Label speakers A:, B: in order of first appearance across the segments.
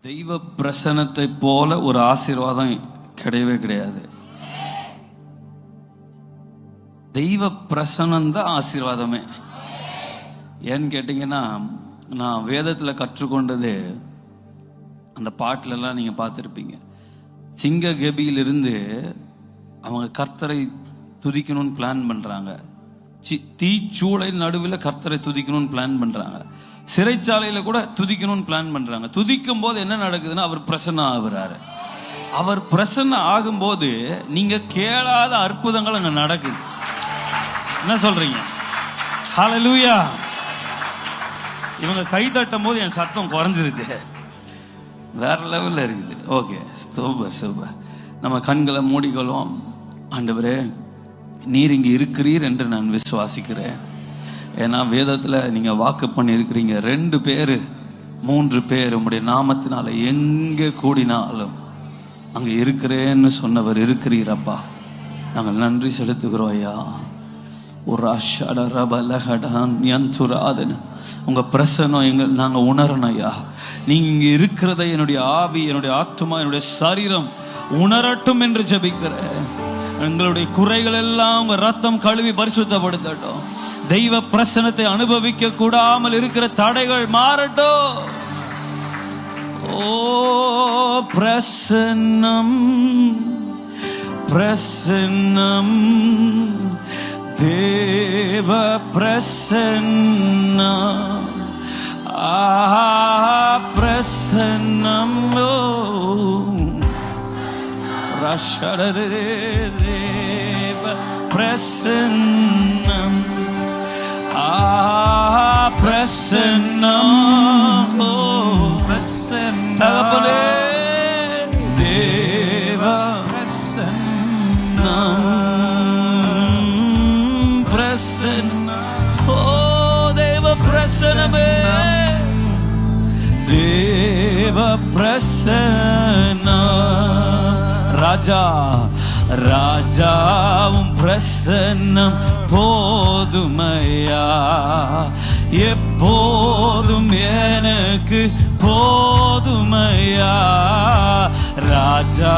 A: தெய்வ பிரசன்னத்தை போல ஒரு ஆசீர்வாதம் கிடையவே கிடையாது. தெய்வ பிரசன்னம் தான் ஆசீர்வாதமே. ஏன்னு கேட்டீங்கன்னா, நான் வேதத்தில் கற்றுக்கொண்டது அந்த பாட்டிலெல்லாம் நீங்கள் பார்த்துருப்பீங்க. சிங்க கபியிலிருந்து அவங்க கர்த்தரை துதிக்கணும்னு பிளான் பண்ணுறாங்க. தீச்சூளை நடுவில் கர்த்தரை துதிக்கணும்னு பிளான் பண்ணுறாங்க. சிறைச்சாலையில கூட துதிக்கணும்னு பிளான் பண்றாங்க. துதிக்கும் போது என்ன நடக்குதுன்னா, அவர் பிரசன்னம் ஆகுறாரு. அவர் பிரசன்னம் ஆகும்போது நீங்க கேளாத அற்புதங்கள் அங்க நடக்குது. என்ன சொல்றீங்க? ஹல்லேலூயா. இவங்க கை தட்டும் போது என் சத்தம் குறைஞ்சிருது, வேற லெவல்ல இருக்குது. Okay, super super. நம்ம கண்களை மூடிக்கொள்வோம். ஆண்டவரே, நீர் இங்க இருக்கிறீர் என்று நான் விசுவாசிக்கிறேன். ஏன்னா வேதத்தில் நீங்கள் வாக்கு பண்ணியிருக்கிறீங்க, 2 பேர் 3 பேர் உங்களுடைய நாமத்தினால எங்கே கூடினாலும் அங்கே இருக்கிறேன்னு சொன்னவர் இருக்கிறீரப்பா. நாங்கள் நன்றி செலுத்துகிறோம் ஐயா. ஒரு அஷடரபலகடான் உங்கள் பிரசன்னம் நாங்கள் உணரணும் ஐயா. நீங்கள் இங்கே இருக்கிறதை என்னுடைய ஆவி, என்னுடைய ஆத்மா, என்னுடைய சரீரம் உணரட்டும் என்று ஜெபிக்கிறேன். எங்களுடைய குறைகள் எல்லாம் உங்க ரத்தம் கழுவி பரிசுத்தப்படுத்தட்டும். தெய்வ பிரசன்னத்தை அனுபவிக்க கூடாமல் இருக்கிற தடைகள் மாறட்டும். ஓ பிரசன்னம், பிரசன்னம், தேவ பிரசன்னம், பிரசன்னம். பிரசன்னம், பிரசன்னம், தகப்பனே தேவ பிரசன்னம், பிரசன்னம். ஓ தேவ பிரசன்னமே, தேவ பிரசன்னம். ராஜா ராஜாவும் பிரசன்னம் போதுமையா, எப்போதும் எனக்கு போதுமையா. ராஜா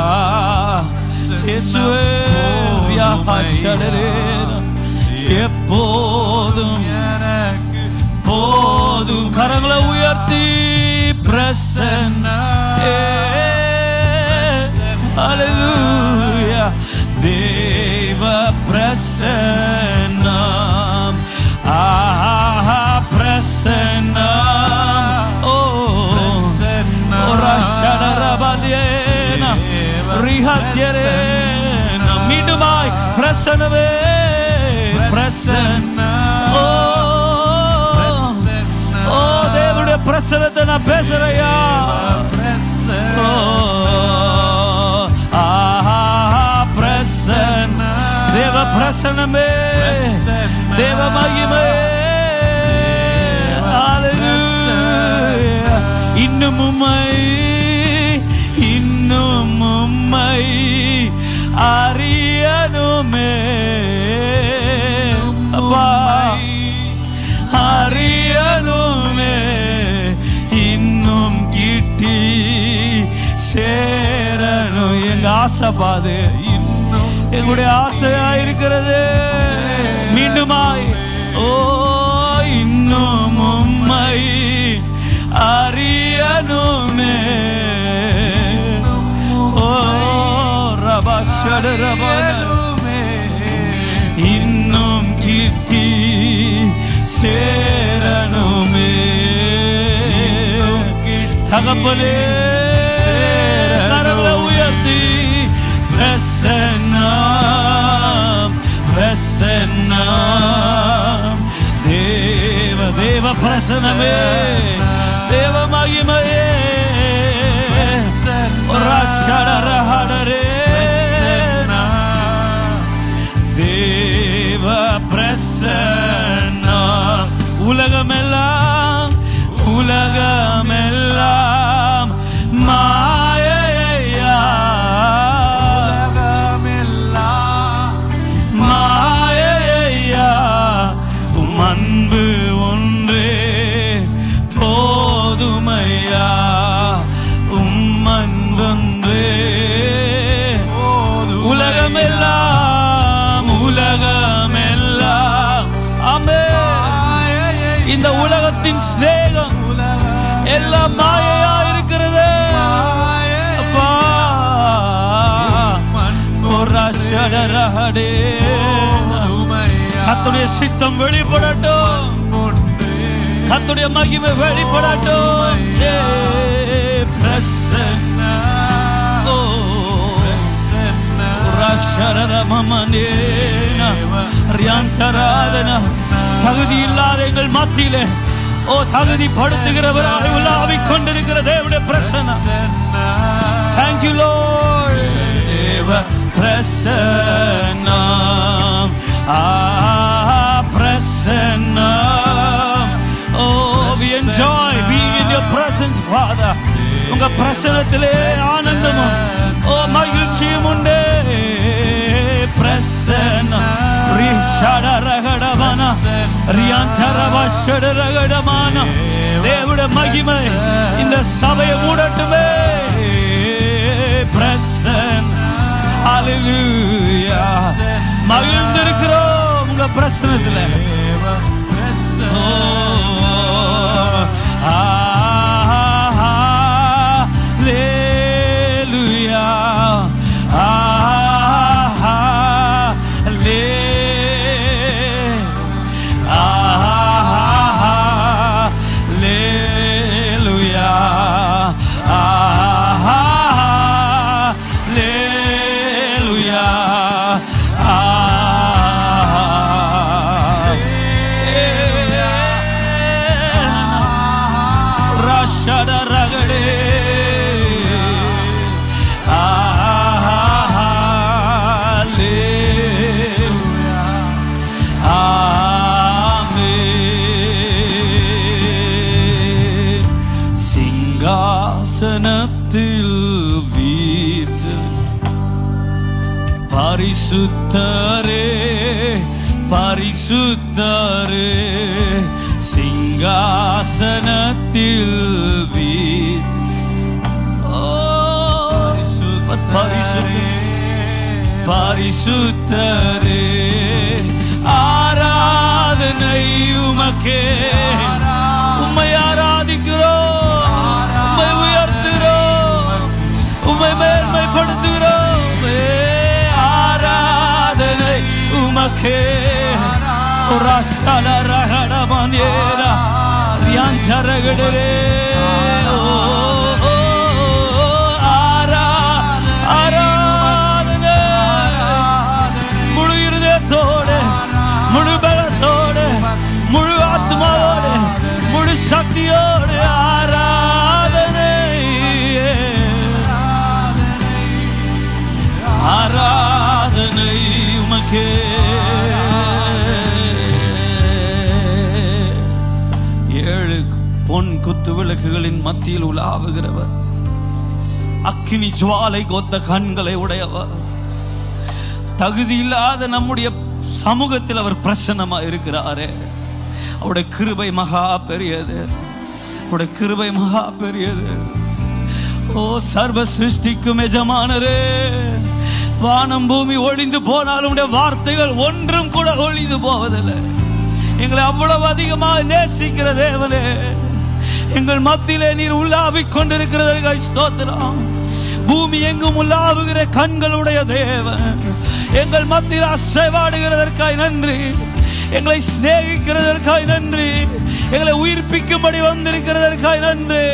A: எப்போதும் எனக்கு போதும். கரங்களை உயர்த்தி பிரசன்னம். ஹல்லேலூயா. தேவ பிரசன்னம், பிரசன்னம். ஓ ரஷடரபதேனா ரிஹத்யரேனா. மீண்டுமாய் பிரசன்னமே, பிரசன்னம். ஓ தேவனுடைய பிரசன்னத்தை நான் பேசுறையா. தேவ பிரசன்னமே, தேவ மகிமே. இன்னும் உம்மை, இன்னும் உம்மை அறியணுமே, அறியணுமே. இன்னும் கிட்டி சேரணும். எங்க ஆசைப்பாது, எங்களுடைய ஆசையா இருக்கிறது. மீண்டுமாய் ஓ இன்னும் உம்மை அறியணுமே. ஓ ரபஷடரபனமே, இன்னும் கிட்டி சேரணுமே. தகப்பனே கரங்களை உயர்த்தி பிரசன்னம், பிரசன்னம். தேவ தேவ பிரசன்னமே, தேவ மகிமையே. தேவ பிரசன்னம். உலகமெல்லாம், உலகமெல்லாம் மாயையா, மாயையா. அன்பு ஒன்றே போதுமையா. இந்த உலகத்தின் சிநேகம் எல்லாம் மாயையா இருக்கிறது. அப்பா கர்த்தருடைய சித்தம் வெளிப்படட்டும், கர்த்தருடைய மகிமை வெளிப்படட்டும். பிரசன்னா தகுதி இல்லாத எங்கள் மத்தியிலே தகுதிப்படுத்துகிறவராய் உலாவிக் கொண்டிருக்கிற தேவனுடைய பிரசன்னம். Thank you Lord. தேவ பிரசன்னம், பிரசன்னம். Oh, we enjoy being in your presence, Father. உங்க பிரசன்னத்திலே ஆனந்தமும் மகிழ்ச்சியும் உண்டு. பிரசன்னம் தேவனுடைய மகிமை இந்த சபையை மூடட்டுமே. பிரசன்னம், ஹல்லேலூயா. மகிழ்ந்திருக்கிறோம் உங்க பிரசன்னத்திலே. பரிசுத்தரே பரிசுத்தரே சிங்காசனத்தில் வீற்று. பரிசுத்தரே ஆராதனை உமக்கே. உம்மை ஆராதிக்கிறோம், உம்மை உயர்த்துகிறோம், உம்மை மேன்மைப்படுத்துகிறோம். ஆராதனை உமக்கே. ராஷால ரகடமனேரா ரியாஞ்சரகடரே. ஆராதனை முழு இருதயத்தோடு, முழு பலத்தோடு, முழு ஆத்மாவோடு, முழு சக்தியோடு ஆராதனை. ஆராதனை உமக்கே. ஏழு பொன் குத்து விளக்குகளின் மத்தியில் உலாவுகிறவர், அக்கினி ஜுவாலை கொத்த கண்களை உடையவர், தகுதி இல்லாத நம்முடைய சமூகத்தில் அவர் பிரசன்னமா இருக்கிறாரே. அவருடைய கிருபை மகா பெரியது, அவருடைய கிருபை மகா பெரியது. ஓ சர்வ சிருஷ்டிக்கும் எஜமானரே, வானம் பூமி ஒழிந்து போனாலும் உடைய வார்த்தைகள் ஒன்றும் கூட ஒழிந்து போவதில்லை. எங்களை அவ்வளவு அதிகமாக நேசிக்கிற தேவனே, எங்கள் மத்தியிலே நீர் உலாவிக் கொண்டிருக்கிறதற்காக ஸ்தோத்திரம். பூமி எங்கும் உலாவுகிற கண்களுடைய தேவன், எங்கள் மத்தியில் அசைவாடுகிறதற்காய் நன்றி. எங்களை சிநேகிக்கிறதற்காய் நன்றி. எங்களை உயிர்ப்பிக்கும்படி வந்திருக்கிறதற்காய் நன்றி.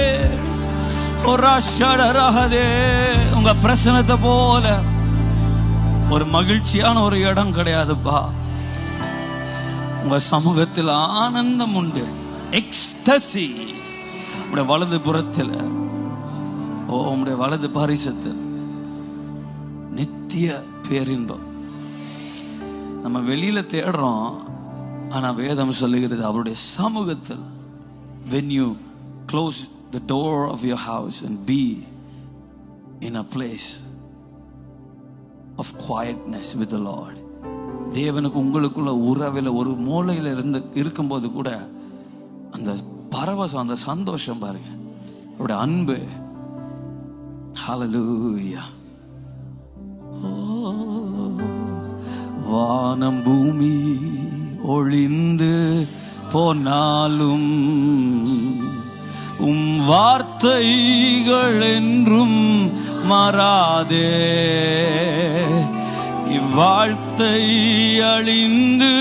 A: உங்க பிரசன்னத்தை போல ஒரு மகிழ்ச்சியான ஒரு இடம் கிடையாதுப்பா. உங்க சமூகத்தில் ஆனந்தம் உண்டு, எக்ஸ்டசி. உடைய வலது புறத்தில், உடைய வலது பாரிசத்தில் நித்திய பேரின்பம். நம்ம வெளியில தேடுறோம், ஆனா வேதம் சொல்லுகிறது அவருடைய சமூகத்தில். when you close the door of your house and be in a place of quietness with the Lord, தேவனுக்கு உங்களுக்குள்ள உறவில் ஒரு மூலையில இருந்து இருக்கும்போது கூட அந்த பரவசம், அந்த சந்தோஷம் பாருங்க, அவருடைய அன்பு. ஹல்லேலூயா. வானம் பூமி ஒளிந்து போனாலும் வார்த்தைகள் என்றும் மாறாதே. இவ்வாழ்த்தை அழிந்து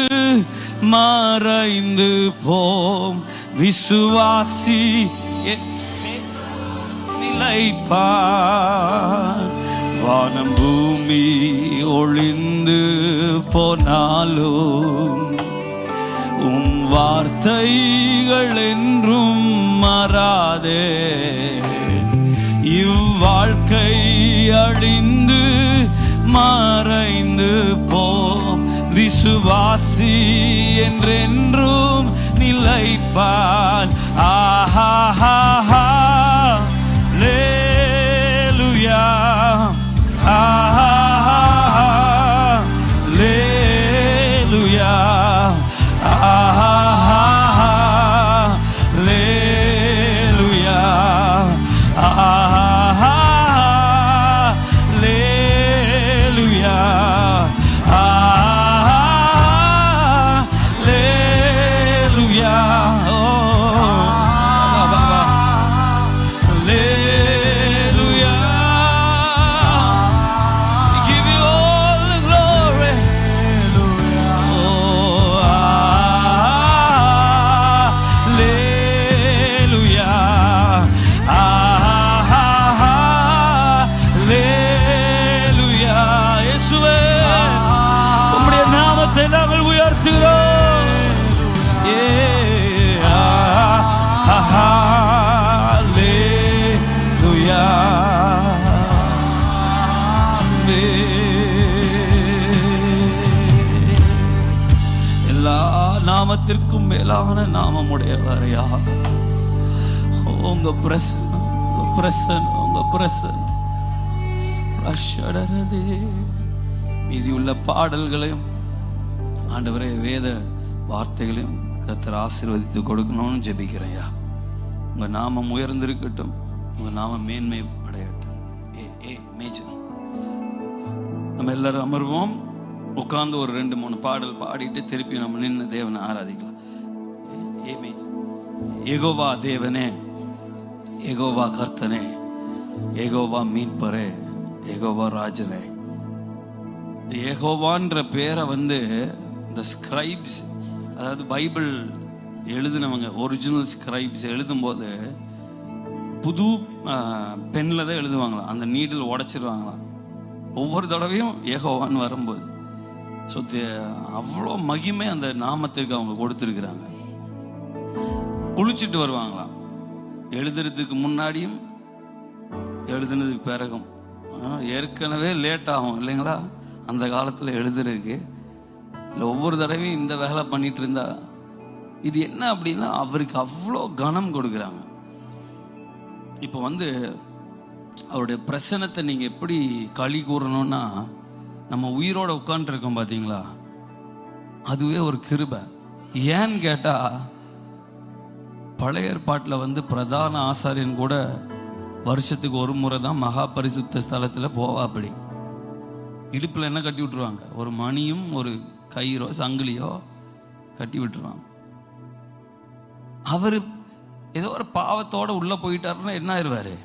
A: மறைந்து போம் விசுவாசி நிலைப்பார். வானம் பூமி ஒளிந்து போனாலும் வார்த்தைகள் என்றும் மாறாதே. இவ்வாழ்க்கை அழிந்து மறைந்து போம் விசுவாசி என்றென்றும் நிலைப்பான். ஆஹா லேலுயா, ஆஹா லேலுயா, ஆஹா லேலுயா, ஆஹா லேலுயா, ஆஹா லேலுயா. உம்முடைய நாமத்தை நாங்கள் உயர்த்துகிறோம். ஹல்லேலூயா. எல்லா நாமத்திற்கும் மேலான நாமம் உடையவரையா, உங்க பிரசன்னம், உங்க பிரசன்னம், உங்க பிரசன்னம். மீதியுள்ள பாடல்களையும் ஆண்டவரே வேத வார்த்தைகளையும் கர்த்தர் ஆசீர்வதித்து கொடுக்கணும்னு ஜெபிக்கிறேன்யா. உங்க நாமம் உயர்ந்திருக்கட்டும், உங்க நாமம் மேன்மை அடையட்டும். மேஜர். நம்ம எல்லாரும் அமர்வோம். உட்கார்ந்து ஒரு 2-3 பாடல் பாடிட்டு திருப்பி நம்ம நின்று தேவனை ஆராதிக்கலாம். யெகோவா தேவனே, யெகோவா கர்த்தனே, யெகோவா மீட்பரே, யெகோவா ராஜனே. யெகோவான்ற பேரை இந்த ஸ்கிரைப்ஸ், அதாவது பைபிள் எழுதினவங்க, ஒரிஜினல் ஸ்கிரைப்ஸ் எழுதும்போது புது பென்ல தான் எழுதுவாங்களாம். அந்த நீடில் உடைச்சிருவாங்களாம் ஒவ்வொரு தடவையும் யெகோவான்னு வரும்போது. ஸோ அவ்வளோ மகிமை அந்த நாமத்திற்கு அவங்க கொடுத்துருக்குறாங்க. குளிச்சுட்டு வருவாங்களாம், எழுதுறதுக்கு முன்னாடியும் எழுதுனதுக்கு பிறகும். ஏற்கனவே லேட் ஆகும் இல்லைங்களா அந்த காலத்தில் எழுதுறதுக்கு. இல்லை ஒவ்வொரு தடவையும் இந்த வேலை பண்ணிட்டு இருந்தா இது என்ன அப்படின்னா அவருக்கு அவ்வளோ கனம் கொடுக்குறாங்க. இப்போ அவருடைய பிரசனத்தை நீங்க எப்படி களி கூறணும்னா, நம்ம உயிரோட உட்கார்ந்து இருக்கோம் பாத்தீங்களா, அதுவே ஒரு கிருபை. ஏன்னு கேட்டா பழைய ஏற்பாட்டில் பிரதான ஆசாரியன் கூட வருஷத்துக்கு ஒரு முறை தான் மகா பரிசுத்த ஸ்தலத்தில் போவா. அப்படி இடுப்பில் என்ன கட்டி விட்டுருவாங்க, ஒரு மணியும் ஒரு கயிறோ சங்கிலியோ கட்டி விட்டுருவாங்க. அவரு ஏதோ ஒரு பாவத்தோட உள்ள போயிட்டாருன்னா என்ன ஆயிடுவாரு,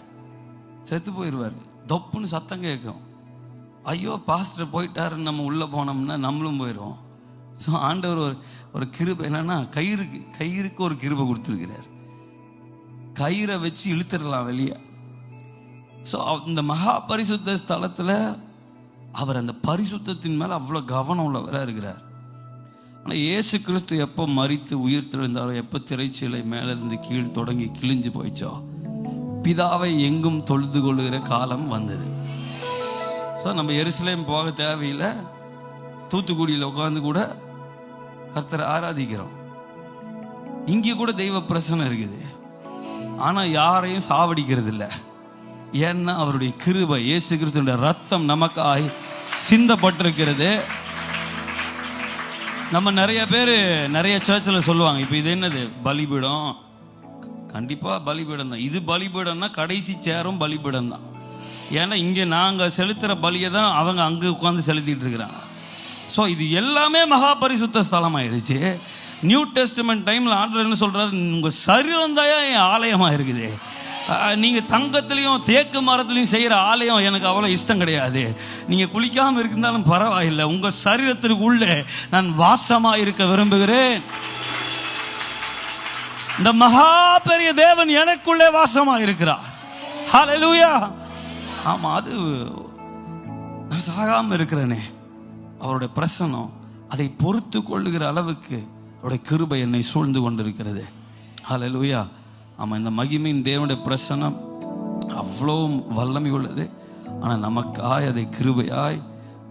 A: செத்து போயிடுவாரு. தொப்புன்னு சத்தம் கேட்கும். ஐயோ பாஸ்டர் போயிட்டாருன்னு நம்ம உள்ள போனோம்னா நம்மளும் போயிடுவோம். ஸோ ஆண்டவர் ஒரு கிருபை என்னன்னா, கயிறுக்கு ஒரு கிருபை கொடுத்துருக்கிறார். கயிறை வச்சு இழுத்துடலாம் வெளியே. ஸோ இந்த மகா பரிசுத்த ஸ்தலத்தில் அவர் அந்த பரிசுத்தத்தின் மேலே அவ்வளோ கவனம் உள்ளவராக இருக்கிறார். ஆனால் இயேசு கிறிஸ்து எப்போ மரித்து உயிர் தெழுந்தாரோ, எப்போ திரைச்சீலை மேலிருந்து கீழ் தொடங்கி கிழிஞ்சு போயிச்சோ, பிதாவை எங்கும் தொழுது கொள்ளுகிற காலம் வந்தது. ஸோ நம்ம எருசலேம் போக தேவையில்லை, தூத்துக்குடியில் உட்காந்து கூட கர்த்தரை ஆராதிக்கிறோம். இங்கே கூட தெய்வ பிரசன்னம் இருக்குது. ஆனால் யாரையும் சாவடிக்கிறது இல்லை. ஏன்னா அவருடைய கிருபை, இயேசு கிறிஸ்துவின் ரத்தம் நமக்காய் சிந்தப்பட்டிருக்கிறது. நம்ம நிறைய பேர் நிறைய சர்ச்சில் சொல்லுவாங்க, இப்போ இது என்னது பலிபீடம். கண்டிப்பாக பலிபீடம் தான். இது பலிபீடம்னா கடைசி சேரும் பலிபீடம் தான். ஏன்னா இங்கே நாங்கள் செலுத்துகிற பலியை தான் அவங்க அங்கே உட்காந்து செலுத்திட்டு இருக்கிறாங்க. ஸோ இது எல்லாமே மகா பரிசுத்த ஸ்தலம் ஆயிடுச்சு. நியூ டெஸ்டமென்ட் டைம்ல ஆண்டவர் என்ன சொல்றாரு, உங்க சரீரம் தான் என் ஆலயமா இருக்குது. நீங்க தங்கத்திலையும் தேக்கு மரத்திலையும் செய்யற ஆலயம் எனக்கு அவ்வளவு இஷ்டம் கிடையாது. நீங்க குளிக்காம இருந்தாலும் பரவாயில்லை, உங்க சரீரத்திற்குள்ளே நான் வாசமா இருக்க விரும்புகிறேன். இந்த மகா பெரிய தேவன் எனக்குள்ளே வாசமா இருக்கிறார். ஹல்லேலூயா. ஆமா, அது நான் சாகாம இருக்கிறேனே, அவருடைய பிரசன்னம் அதை பொறுத்து கொள்ளுகிற அளவுக்கு அவருடைய கிருபை என்னை சூழ்ந்து கொண்டிருக்கிறது. ஹல்லேலூயா. ஆமா, இந்த மகிமையின் தேவனுடைய பிரசன்னம் அவ்வளோ வல்லமை உள்ளது. ஆனால் நமக்காய் அதை கிருபையாய்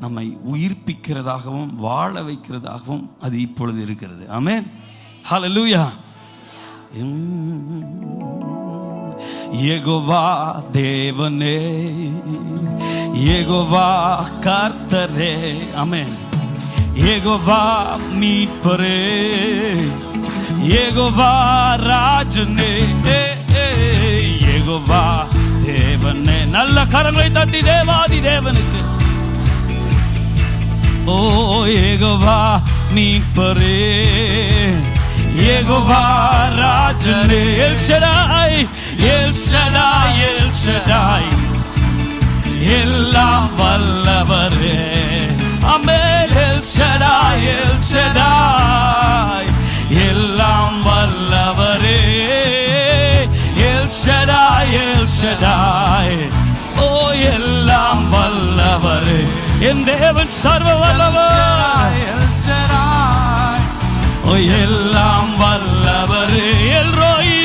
A: நம்மை உயிர்ப்பிக்கிறதாகவும் வாழ வைக்கிறதாகவும் அது இப்பொழுது இருக்கிறது. ஆமென். ஹல்லேலூயா. யெகோவா தேவனே, யெகோவா கர்த்தரே, ஆமென். யெகோவா மீட்பரே, யெகோவா ராஜனே, யெகோவா தேவனே. நல்ல கரங்களை தட்டி தேவாதி தேவனுக்கு ஓ யெகோவா மீட்பரே, யெகோவா ராஜனே. L Shaddai, El Shaddai, El Shaddai, எல்லாம் வல்லவரே. ஆமென். எல் ஷடாய், எல் ஷடாய், எல்லாம் வல்லவரே. எல் ஷடாய், எல் ஷடாய், ஓ எல்லாம் வல்லவரே. என் தேவன் சர்வ வல்லவர். ஓ எல்லாம் வல்லவரே. L Roi,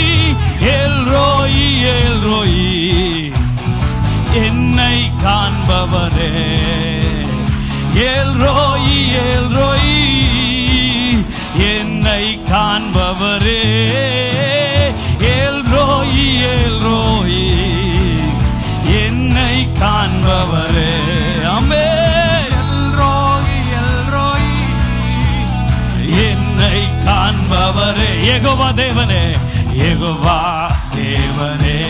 A: L Roi, L Roi, என்னை காண்பவரே. எல் ரோயி, எல் ரோயி, என்னை காண்பவரே. எல் ரோயி, எல் ரோயி, என்னை காண்பவரே. ஆமென். எல் ரோயி, எல் ரோயி, என்னை காண்பவரே. யெகோவா தேவனே, யெகோவா தேவனே.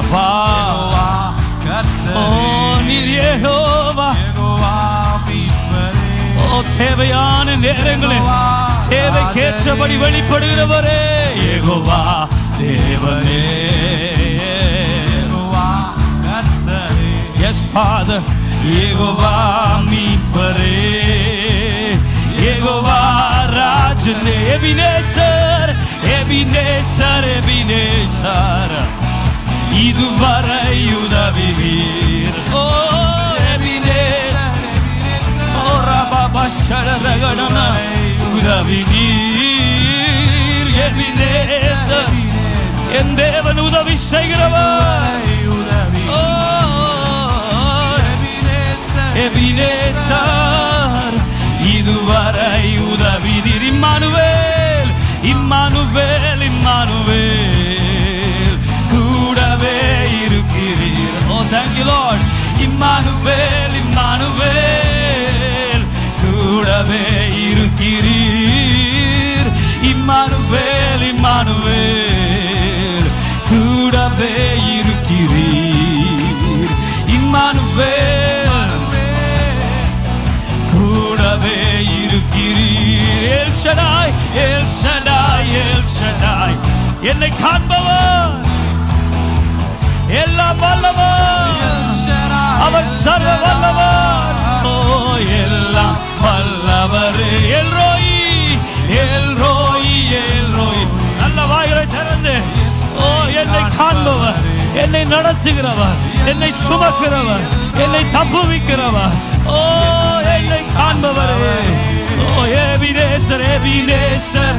A: அப்பா ஓ நீர் யெகோவா, ஓ தேவையான நேரங்களில் தேவைக்கேற்றபடி வெளிப்படுகிறவரே. யெகோவா தேவனே. S father. யெகோவா மீட்பரே, யெகோவா ராஜனே. எபினேசர், எபினேசர், எபினேசர், இதுவரை உதவிவீர். ஓ எபினேசர், ஓ ரபா ஷரகணன உதவி நீர். எபினேசர், என் தேவன் உதவி செய்கிறவர். ஓ எபினேசர், இதுவரை உதவி நீர். இம்மானுவேல், இம்மானுவேல், இம்மானுவேல், கூடவே இருக்கிறீர். Oh thank you Lord. Immanuel, Immanuel, கூடவே இருக்கிறீர். இம்மானுவேல், இம்மானுவேல், கூடவே இருக்கிறீர். இம்மானுவேல், கூடவே இருக்கிறீர். El Shaddai, El Shaddai, El Shaddai, என்னை காண்பவர், எல்லாம் வல்லவர், அவர் சர்வ வல்லவர். ஓ எல்லாம் வல்லவர். L Roi, L Roi, L Roi. நல்ல வாய்களை திறந்து ஓ என்னை காண்பவர், என்னை நடத்துகிறவர், என்னை சுமக்கிறவர், என்னை தப்புவிக்கிறவர். ஓ என்னை காண்பவரே. ஓ எபினேசர், எபினேசர்,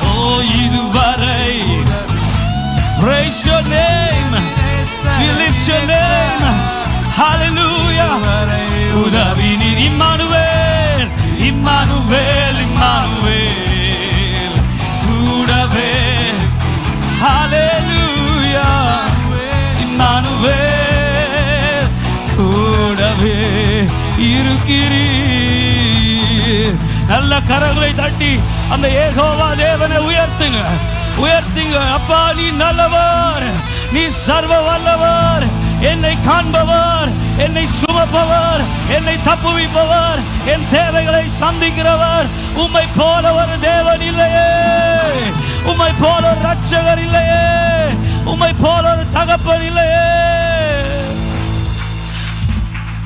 A: ஓ இதுவரை. Praise your name, we lift your name, hallelujah. உதவி நீர். இம்மானுவேல், இம்மானுவேல், இம்மானுவேல், கூடவே. hallelujah. இம்மானுவேல், கூடவே இருக்கிறீர். நல்ல கரங்களை தட்டி அந்த யெகோவா தேவனை உயர்த்துங்க, உயர்த்துங்க. அப்பா நீ நல்லவர், நீ சர்வ வல்லவர், என்னை காண்பவர், என்னை சுமப்பவர், என்னை தப்புவிப்பவர், என் தேவைகளை சந்திக்கிறவர். உம்மை போல ஒரு தேவன் இல்லையே, உம்மை போல ஒரு ரட்சகர் இல்லையே, உம்மை போல ஒரு தகப்பன் இல்லையே.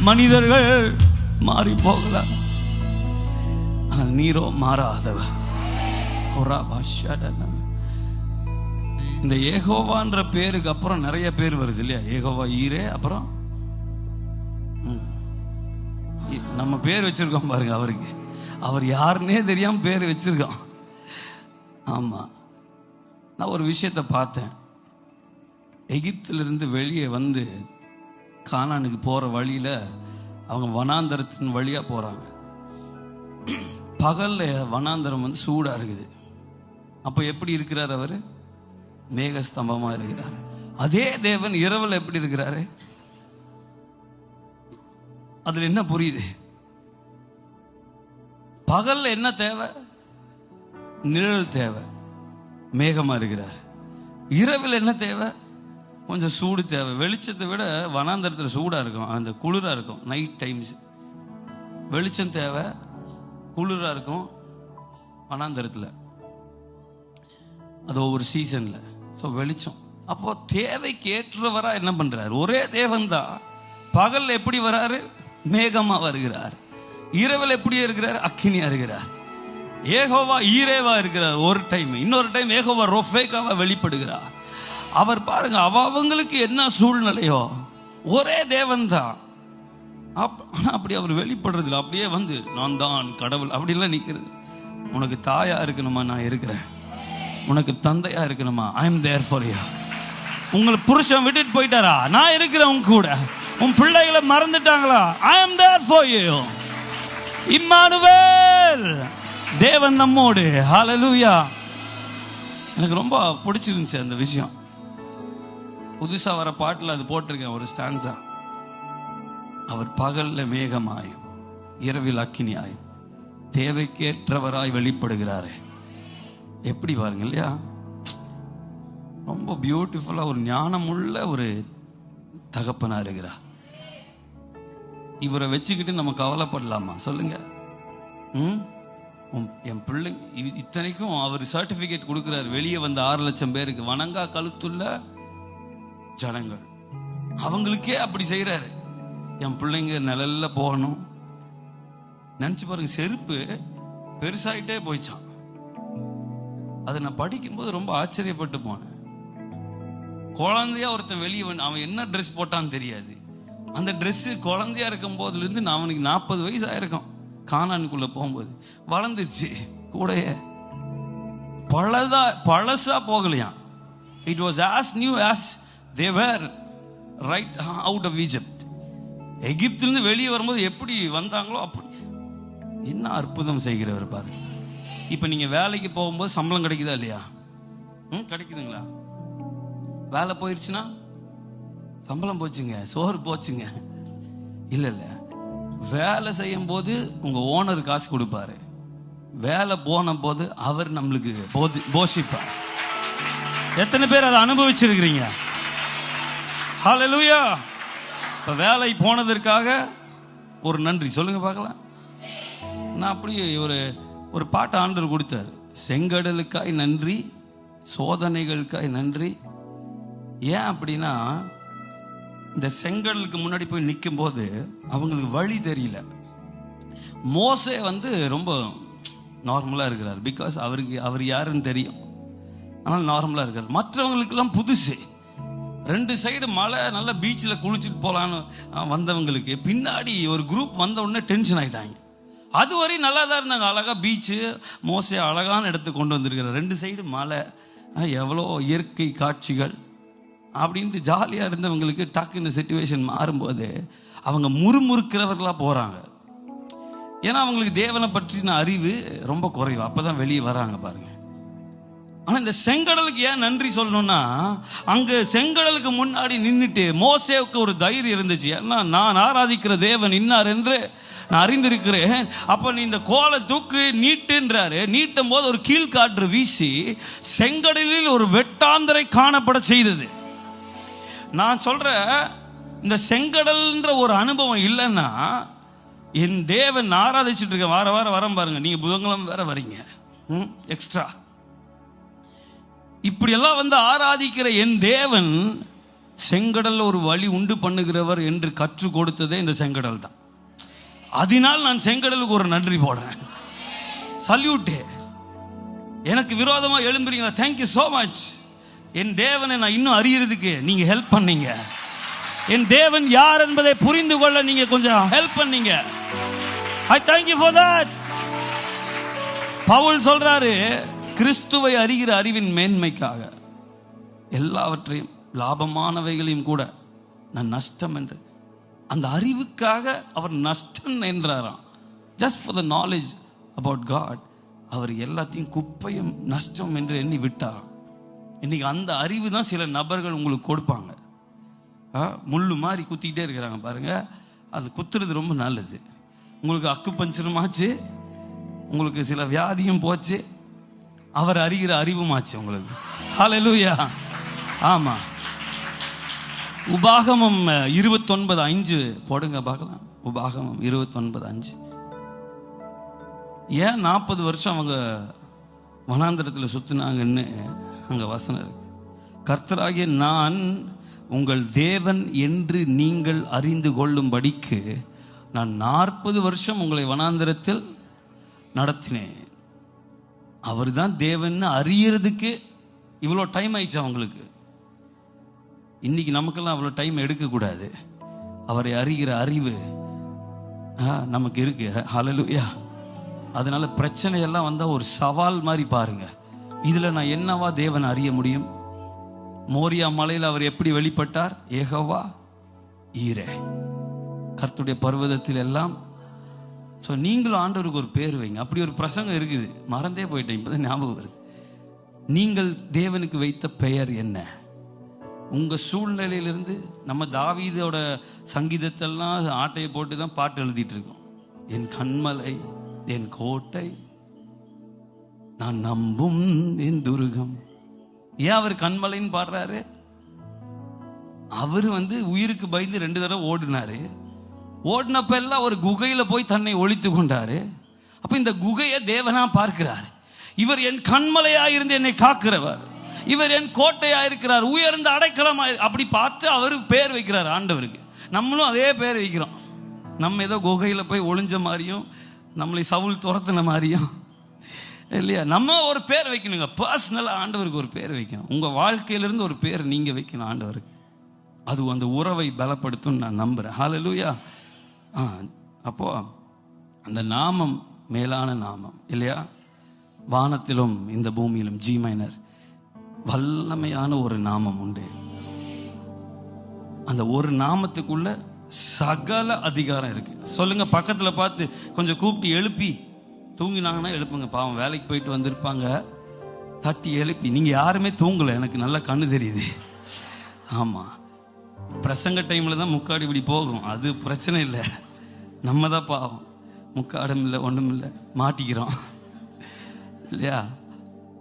A: மனிதர்கள் மாறி போகலாம், ஆனால் நீரோ மாறாதவர். இந்த ஏகோவான்ற பேருக்கு அப்புறம் நிறைய பேர் வருது இல்லையா? ஏகோவா ஈரே, அப்புறம் நம்ம பேர் வச்சிருக்கோம் பாருங்க. அவருக்கு அவர் யாருன்னே தெரியாம பேர் வச்சிருக்கோம். ஆமா, நான் ஒரு விஷயத்தை பார்த்தேன். எகிப்திலிருந்து வெளியே வந்து கானானுக்கு போற வழியில அவங்க வனாந்தரத்தின் வழியா போறாங்க. பகல்ல வனாந்தரம் வந்து சூடா இருக்குது. அப்ப எப்படி இருக்கிறார் அவரு? மேகஸ்தம்பமா இருக்கிறார். அதே தேவன் இரவுல எப்படி இருக்கிறாரு? அதுல என்ன புரியுது? பகல்ல என்ன தேவை? நிழல் தேவை, மேகமா இருக்கிறார். இரவில் என்ன தேவை? கொஞ்சம் சூடு தேவை. வெளிச்சத்தை விட வனாந்தரத்தில் சூடா இருக்கும், அந்த குளிரா இருக்கும். நைட் டைம்ஸ் வெளிச்சம் தேவை, குளிரா இருக்கும் வனாந்தரத்தில். அது ஒவ்வொரு சீசன்ல. ஸோ வெளிச்சம். அப்போ தேவைக்கு ஏற்றவரா என்ன பண்றாரு? ஒரே தேவன் தான். பகல் எப்படி வராரு? மேகமா வருகிறார். இரவில் எப்படி இருக்கிறார்? அக்கினியா இருக்கிறார். ஏகோவா ஈரேவா இருக்கிறார் ஒரு டைம், இன்னொரு டைம் ஏகோவா ரொஃபேக்காவா வெளிப்படுகிறார். அவர் பாருங்க, அவங்களுக்கு என்ன சூழ்நிலையோ ஒரே தேவன் தான். ஆனா அப்படி அவர் வெளிப்படுறது அப்படியே வந்து நான் தான் கடவுள் அப்படிலாம் நிக்கிறது. உனக்கு தாயா இருக்கணுமா? நான் இருக்கிறேன். உனக்கு தந்தையா இருக்கணுமா? I am there for you. உங்களை புருஷன் விட்டுட்டு போயிட்டாரா? நான் இருக்கிறேன் உங்க கூட. உன் பிள்ளைகளை மறந்துட்டாங்களா? I am there for you. Immanuel, தேவன் நம்மோடு. ஹல்லேலூயா. எனக்கு ரொம்ப பிடிச்சிருந்துச்சு அந்த விஷயம். புதுசா வர பாட்டுல அது போட்டிருக்கேன் ஒரு ஸ்டான்ஸா. அவர் பகல்ல மேகமாயும் இரவில் அக்கினியாயும் தேவைக்கேற்றவராய் வெளிப்படுகிறாரு. எப்படி பாருங்க இல்லையா? ரொம்ப பியூட்டிஃபுல்லா ஒரு ஞானமுள்ள ஒரு தகப்பனா இருக்கிறார். இவரை வச்சுக்கிட்டு நம்ம கவலைப்படலாமா சொல்லுங்க? என் பிள்ளை இத்தனைக்கும் அவர் சர்டிபிகேட் கொடுக்கிறார். வெளியே வந்த 6 லட்சம் பேருக்கு வணங்கா கழுத்துள்ள ஜனங்கள், அவங்களுக்கே அப்படி செய்யறாரு. என் பிள்ளைங்க நிழல்ல போகணும். நினைச்சு பாருங்க, செருப்பு பெருசாயிட்டே போயிச்சான். அதை நான் படிக்கும்போது ரொம்ப ஆச்சரியப்பட்டு போனேன். குழந்தையா ஒருத்தன் வெளியே அவன் என்ன ட்ரெஸ் போட்டான்னு தெரியாது. அந்த ட்ரெஸ் குழந்தையா இருக்கும் போதுல இருந்து அவனுக்கு 40 வயசு ஆயிருக்கும். கானானுக்குள்ள போகும்போது வளர்ந்துச்சு கூடயே. பழசா போகலையா? It was as new as they were right out of Egypt. எகிப்திலிருந்து வெளியே வரும்போது எப்படி வந்தாங்களோ அப்படி. என்ன அற்புதம் செய்கிறவர் பாருங்க. இப்ப நீங்க வேலைக்கு போகும்போது சம்பளம் கிடைக்குதா இல்லையா? கிடைக்குதுங்களா? வேலை போயிருச்சுன்னா சம்பளம் போச்சுங்க, சோறு போச்சுங்க. இல்ல இல்ல, வேலை செய்யும் போது உங்க ஓனர் காசு கொடுப்பாரு. வேலை போன போது அவர் நம்மளுக்கு போஷிப்பார். எத்தனை பேர் அதை அனுபவிச்சிருக்கிறீங்க? ஹல்லேலூயா. இப்ப வேலை போனதற்காக ஒரு நன்றி சொல்லுங்க பார்க்கலாம். நான் அப்படியே ஒரு பாட்டு ஆண்டவர் கொடுத்தாரு. செங்கடலுக்காய் நன்றி, சோதனைகளுக்காய் நன்றி. ஏன் அப்படின்னா, இந்த செங்கடலுக்கு முன்னாடி போய் நிற்கும் போது அவங்களுக்கு வழி தெரியல. மோசே வந்து ரொம்ப நார்மலா இருக்கிறார். பிகாஸ் அவர் யாருன்னு தெரியும், ஆனால் நார்மலா இருக்கார். மற்றவங்களுக்கு எல்லாம் புதுசு. 2 சைடு மலை, நல்ல பீச்சில் குளிச்சுட்டு போலான்னு வந்தவங்களுக்கு பின்னாடி ஒரு குரூப் வந்த உடனே டென்ஷன் ஆயிட்டாங்க. அதுவரை நல்லா தான் இருந்தாங்க. அழகா பீச்சு, மோசே அழகான இடத்துக்கு கொண்டு வந்திருக்கிற. 2 சைடு மலை, எவ்வளோ இயற்கை காட்சிகள் அப்படின்ட்டு ஜாலியா இருந்தவங்களுக்கு டக்கு இந்த சிச்சுவேஷன் மாறும்போது அவங்க முறுமுறுக்கிறவர்களா போறாங்க. ஏன்னா அவங்களுக்கு தேவனை பற்றின அறிவு ரொம்ப குறைவு. அப்பதான் வெளியே வராங்க பாருங்க. ஆனா இந்த செங்கடலுக்கு ஏன் நன்றி சொல்லணும்னா, அங்க செங்கடலுக்கு முன்னாடி நின்றுட்டு மோசேவுக்கு ஒரு தைரியம் இருந்துச்சு. ஏன்னா நான் ஆராதிக்கிற தேவன் இன்னார் என்று நான் அறிந்திருக்கிறேன். அப்ப நீ இந்த கோலை தூக்கு நீட்டுன்றாரு. நீட்டும் போது ஒரு கீழ்காற்று வீசி செங்கடலில் ஒரு வெட்டாந்தரை காணப்பட செய்தது. நான் சொல்ற இந்த செங்கடல்ன்ற ஒரு அனுபவம் இல்லைன்னா என் தேவன் ஆராதிச்சுட்டு இருக்க வார வாரம் வரம் பாருங்க, நீங்க புதன்கிழமை வேற வரீங்க எக்ஸ்ட்ரா. இப்படியெல்லாம் வந்து ஆராதிக்கிற என் தேவன் செங்கடல்ல ஒரு வழி உண்டு பண்ணுகிறவர் என்று கற்றுக் கொடுத்ததே இந்த செங்கடல் தான். அதனால் நான் செங்கடலுக்கு ஒரு நன்றி போடுறேன். சல்யூட். எனக்கு விரோதமா எழும்புறீங்களா? Thank you so much. என் தேவனை நான் இன்னும் அறியறதுக்கு நீங்க ஹெல்ப் பண்ணீங்க. என் தேவன் யார் என்பதை புரிந்து கொள்ள நீங்க கொஞ்சம் ஹெல்ப் பண்ணீங்க. I thank you for that. Paul சொல்றாரு, கிறிஸ்துவை அறிகிற அறிவின் மேன்மைக்காக எல்லாவற்றையும் லாபமானவைகளையும் கூட நான் நஷ்டம் என்று, அந்த அறிவுக்காக அவர் நஷ்டம் என்றாராம். Just for the knowledge about God அவர் எல்லாத்தையும் குப்பையும் நஷ்டம் என்று எண்ணி விட்டார். இன்னைக்கு அந்த அறிவு தான் சில நபர்கள் உங்களுக்கு கொடுப்பாங்க. முள்ளு மாதிரி குத்திக்கிட்டே இருக்கிறாங்க பாருங்க, அது குத்துறது ரொம்ப நல்லது. உங்களுக்கு அக்கு பஞ்சருமாச்சு, உங்களுக்கு சில வியாதியும் போச்சு, அவர் அறிகிற அறிவுமாச்சு உங்களுக்கு. ஹல்லேலூயா. ஆமா. உபாகமம் 29:5 போடுங்க பார்க்கலாம். உபாகமம் 29:5. ஏன் 40 வருஷம் அவங்க வனாந்தரத்தில் சுத்தினாங்கன்னு அங்க வசனம் இருக்கு. கர்த்தராகிய நான் உங்கள் தேவன் என்று நீங்கள் அறிந்து கொள்ளும்படிக்கு நான் 40 வருஷம் உங்களை வனாந்தரத்தில் நடத்தினேன். அவர் தான் தேவன் அறியறதுக்கு இவ்வளோ டைம் ஆயிடுச்சு அவங்களுக்கு. இன்னைக்கு நமக்கெல்லாம் அவ்வளோ டைம் எடுக்கக்கூடாது. அவரை அறிகிற அறிவு நமக்கு இருக்கு. ஹல்லேலூயா. அதனால பிரச்சனை எல்லாம் வந்தா ஒரு சவால் மாதிரி பாருங்க, இதுல நான் என்னவா தேவன் அறிய முடியும்? மோரியா மலையில் அவர் எப்படி வெளிப்பட்டார்? யெகோவா ஈரே, கர்த்தருடைய பர்வதத்தில் எல்லாம். ஸோ நீங்களும் ஆண்டவருக்கு ஒரு பேர் வைங்க. அப்படி ஒரு பிரசங்கம் இருக்குது, மறந்தே போயிட்டேன், இப்போதான் ஞாபகம் வருது. நீங்கள் தேவனுக்கு வைத்த பெயர் என்ன? உங்க சூழ்நிலையிலிருந்து நம்ம தாவீதோட சங்கீதத்தெல்லாம் ஆட்டையை போட்டு தான் பாட்டு எழுதிட்டு இருக்கோம். என் கண்மலை, என் கோட்டை, நான் நம்பும் என் துருகம். ஏன் அவர் கண்மலைன்னு பாடுறாரு? அவரு உயிருக்கு பயந்து 2 தடவை ஓடினாரு. ஓடினப்ப எல்லாம் ஒரு குகையில போய் தன்னை ஒளித்து கொண்டாரு. அப்ப இந்த குகையை தேவனா பார்க்கிறார். இவர் என் கண்மலையாயிருந்து என்னை காக்கிறவர், இவர் என் கோட்டையா இருக்கிறார், உயர்ந்த அடைக்கலமா. அப்படி பார்த்து அவரு பேர் வைக்கிறார் ஆண்டவருக்கு. நம்மளும் அதே பேர் வைக்கிறோம். நம்ம ஏதோ குகையில போய் ஒளிஞ்ச மாதிரியும், நம்மளை சவுல் துரத்தின மாதிரியும் இல்லையா? நம்ம ஒரு பேர் வைக்கணுங்க. பர்சனலா ஆண்டவருக்கு ஒரு பேர் வைக்கணும். உங்க வாழ்க்கையிலிருந்து ஒரு பேர் நீங்க வைக்கணும் ஆண்டவருக்கு. அது அந்த உறவை பலப்படுத்தும் நான் நம்புறேன். ஹல்லேலூயா. அப்போ அந்த நாமம் மேலான நாமம் இல்லையா? வானத்திலும் இந்த பூமியிலும் ஜி மைனர் வல்லமையான ஒரு நாமம் உண்டு. அந்த ஒரு நாமத்துக்குள்ள சகல அதிகாரம் இருக்கு. சொல்லுங்க, பக்கத்துல பார்த்து கொஞ்சம் கூப்பிட்டு எழுப்பி, தூங்கினாங்கன்னா எழுப்புங்க. பாவம் வேலைக்கு போயிட்டு வந்திருப்பாங்க, தட்டி எழுப்பி. நீங்க யாருமே தூங்கல, எனக்கு நல்லா கண்ணு தெரியுது. ஆமா, பிரசங்க டைம்ல தான் முக்காடு இப்படி போகும், அது பிரச்சனை இல்லை. நம்ம தான் பாவம், முக்காடும் இல்லை ஒன்றும் இல்லை, மாட்டிக்கிறோம் இல்லையா?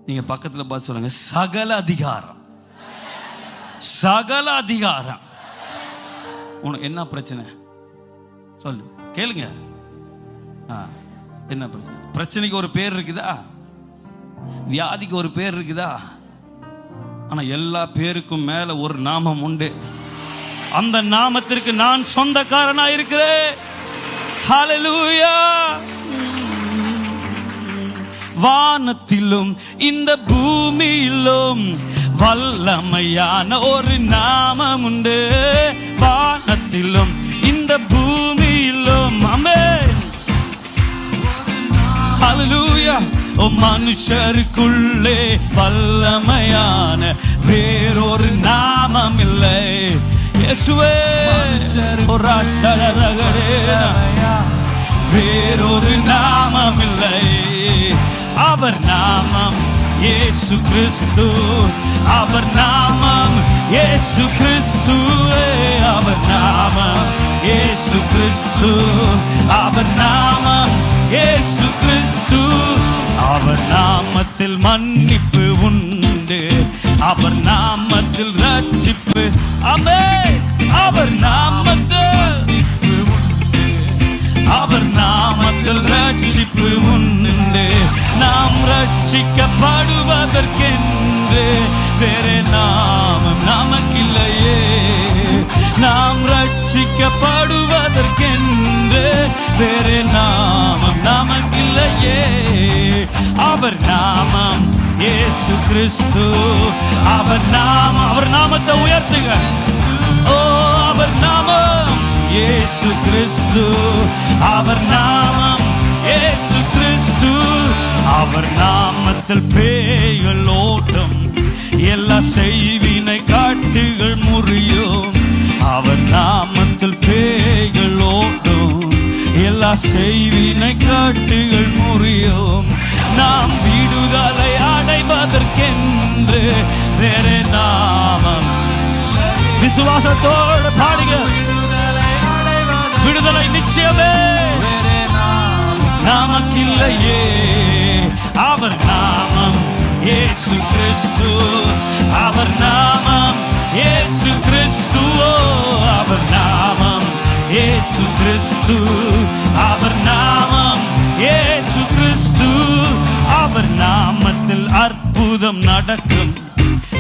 A: நீங்க பக்கத்துல பார்த்து சொல்லுங்க, சகல அதிகாரம், சகல அதிகாரம். உனக்கு என்ன பிரச்சனை சொல்லு, கேளுங்க. என்ன பிரச்சனை? பிரச்சனைக்கு ஒரு பேர் இருக்குதா? வியாதிக்கு ஒரு பேர் இருக்குதா? ஆனா எல்லா பேருக்கும் மேல ஒரு நாமம் உண்டு. அந்த நாமத்திற்கு நான் சொந்தக்காரனா இருக்கிறேன். ஹல்லேலூயா. வானத்திலும் இந்த பூமியிலும் வல்லமையான ஒரு நாமம் உண்டு. வானத்திலும் இந்த பூமியிலும். ஆமென். ஹல்லேலூயா. ஓ, மனுஷருக்குள்ளே வல்லமையான வேறொரு நாமம் இல்லை. இயேசுவே, வேறொரு நாமம் இல்லை. அவர் நாமம் இயேசு கிறிஸ்து. அவர் நாமம் இயேசு கிறிஸ்து. அவர் நாமம் இயேசு கிறிஸ்து. அவர் நாமம் இயேசு கிறிஸ்து. அவர் நாமத்தில் மன்னிப்பு உண்டு. அவர் நாமத்தில் ரட்சிப்பு. ஆமென். அவர் நாமத்தில் ரட்சிப்பு உண்டு. நாம் ரட்சிக்கப்படுவதற்கென்று வேறு நாமம் நமக்கில்லையே. நாம் ரட்சிக்கப்படுவதற்கென்று வேறு நாமம் நமக்கில்லையே. அவர் நாமம் இயேசு கிறிஸ்து. அவர் நாமத்தை உயர்த்துங்க. ஓ, அவர் நாமம் இயேசு கிறிஸ்து. அவர் நாமம் இயேசு கிறிஸ்து. அவர் நாமத்தில் பேய்கள் ஓட்டம், எல்லா செய்வினை காட்டுகள் முறியும். அவர் நாமத்தில் பேய்கள் ஓட்டும், எல்லா செய்வினை காட்டுகள் முறியும். நாம் விடுதலை அடைவதற்கென்று வேறு நாமம். விசுவாசத்தோடு பாடுங்க. விடுதலை நிச்சயமே நமக்கில்லையே. அவர் நாமம் இயேசு கிறிஸ்து. அவர் நாமம் இயேசு கிறிஸ்து. அவர் நாமம் இயேசு கிறிஸ்து. அவர் நாமம் இயேசு கிறிஸ்து. அவர் நாமத்தில் அற்புதம் நடக்கும்,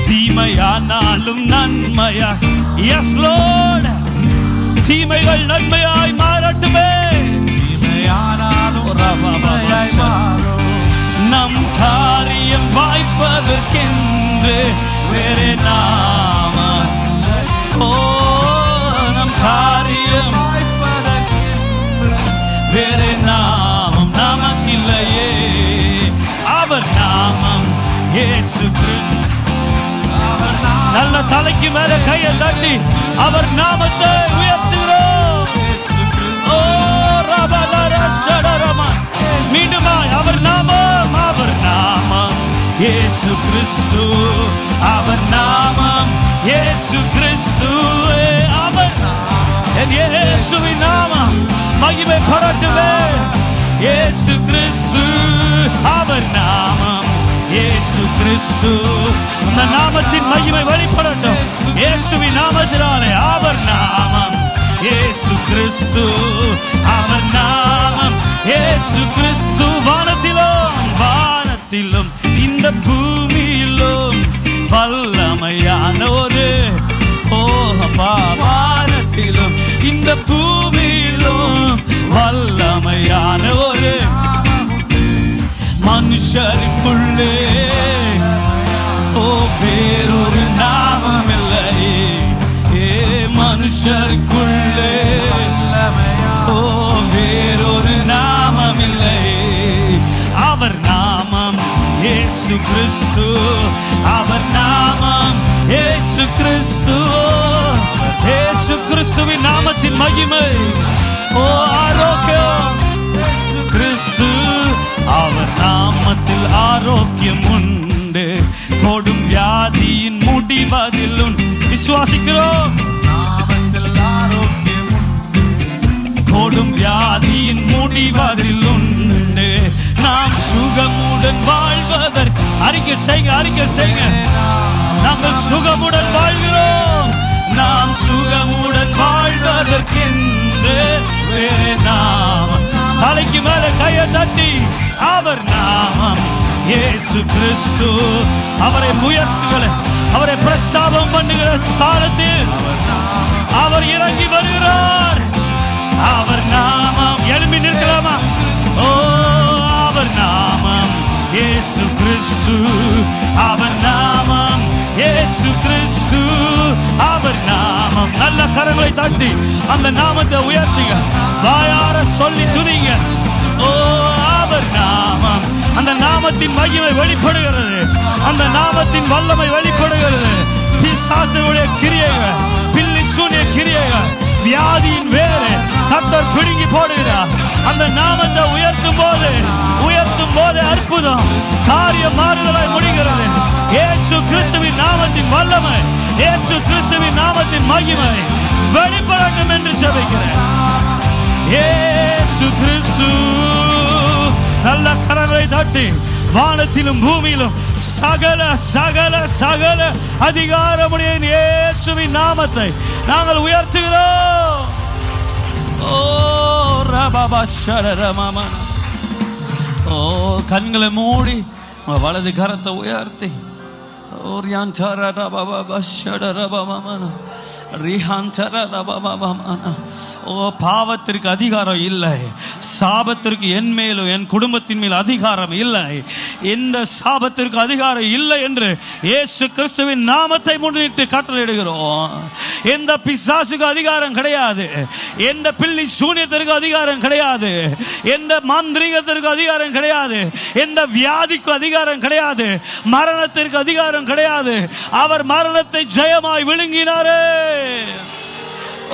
A: தீமையானாலும் நன்மையா. எஸ் லார்ட், தீமைகள் நன்மையாய் மாறட்டுமே. நம் காரியம் வாய்ப்பதற்கென்று வேறு நாமம். ஓ, நம் காரியம் வேறு நாமம் நமக்கில்லையே. அவர் நாமம் இயேசு கிறிஸ்து. நல்ல தலைக்கு மேல கையை தட்டி அவர் நாமத்தை உயர்த்துகிறோம். ஓ, மீண்டுமாய் அவர் நாமம். அவர் நாமம் இயேசு கிறிஸ்து. அவர் நாமம் இயேசு கிறிஸ்து. அவர் இயேசுவின் நாமம் மகிமை படட்டுமே. இயேசு கிறிஸ்து. அவர் நாமம் இயேசு கிறிஸ்து. அந்த நாமத்தின் மகிமை வெளிப்படட்டும் இயேசுவின் நாமத்தினாலே. அவர் நாமம் இயேசு கிறிஸ்து. அவர் நாமம் இயேசு கிறிஸ்து. வானத்திலும் இந்த பூமியிலும் வல்லமையான ஒரு வானத்திலும் இந்த பூமியிலும் வல்லமையான ஒரு மனுஷருக்குள்ளே வேறொரு நாமம் இல்லை. மனுஷருக்குள்ளே வேறொரு நாமம் இல்லை. அவர் நாமம் இயேசு கிறிஸ்து. அவர் நாமம் இயேசு கிறிஸ்து. இயேசு கிறிஸ்துவின் நாமத்தின் மகிமை. ஓ, ஆரோக்கியம் கிறிஸ்து. அவர் நாமத்தில் ஆரோக்கியம் உண்டு, கொடும் வியாதியின் முடிவதில் விசுவாசிக்கிறோம். கொடும் வியாதியின் முடிவதில் உண்டு. நாம் சுகமுடன் வாழ்வதற்கு அறிக்கை செய்க. நாங்கள் சுகமுடன் வாழ்கிறோம். நாம் சுகமுடன் வாழ்வதற்கென்று வேறு நாமம். தலைக்கு மேல கையை தட்டி அவர் நாமம் இயேசு கிறிஸ்து. அவரை உயர்த்துகிற, அவரை பிரஸ்தாபம் பண்ணுகிற ஸ்தானத்தில் அவர் இறங்கி வருகிறார். அவர் நாமம். எழும்பி நிற்கலாமா? ஓ, அவர் நாமம் இயேசு கிறிஸ்து. அவர் நாமம் இயேசு கிறிஸ்து. அவர் நாமம். நல்ல கரங்களை தட்டி அந்த நாமத்தை உயர்த்துங்க. வாயார சொல்லி துதிங்க. ஓ, அவர் நாமம். அந்த நாமத்தின் மகிமை வெளிப்படுகிறது. அந்த நாமத்தின் வல்லமை வெளிப்படுகிறது. பிசாசுடைய கிரியைகள், பில்லி சூனிய கிரியைகள், வியாதியின் வேறு கர்த்தர் பிடுங்கி போடுகிறார். அந்த நாமத்தை உயர்த்தும் போது அற்புதம் காரியம் மாறுதலாய் முடிகிறது. இயேசு கிறிஸ்துவின் நாமத்தின் வல்லமை, இயேசு கிறிஸ்துவின் நாமத்தின் மகிமை வெளிப்படட்டும் என்று ஜெபிக்கிறேன். இயேசு கிறிஸ்து. நல்ல கரங்களை தட்டி வானத்திலும் பூமியிலும் சகல சகல சகல அதிகாரமுடைய இயேசுவின் நாமத்தை நாங்கள் உயர்த்துகிறோம். ஓ ரபாபா ஷரரமாமா. ஓ கண்களை மூடி வலது கரத்தை உயர்த்தி ஓ பாவத்திற்கு அதிகாரம் இல்லை, சாபத்திற்கு என் மேலும் என் குடும்பத்தின் மேல் அதிகாரம் இல்லை, எந்த சாபத்திற்கு அதிகாரம் இல்லை என்று இயேசு கிறிஸ்துவின் நாமத்தை முன்னிட்டு கட்டளையிடுகிறோம். எந்த பிசாசுக்கு அதிகாரம் கிடையாது, எந்த பில்லி சூனியத்திற்கு அதிகாரம் கிடையாது, எந்த மாந்திரீகத்திற்கு அதிகாரம் கிடையாது, எந்த வியாதிக்கு அதிகாரம் கிடையாது, மரணத்திற்கு அதிகாரம் கிடையாது. அவர் மரணத்தை ஜெயமாய் விழுங்கினாரே.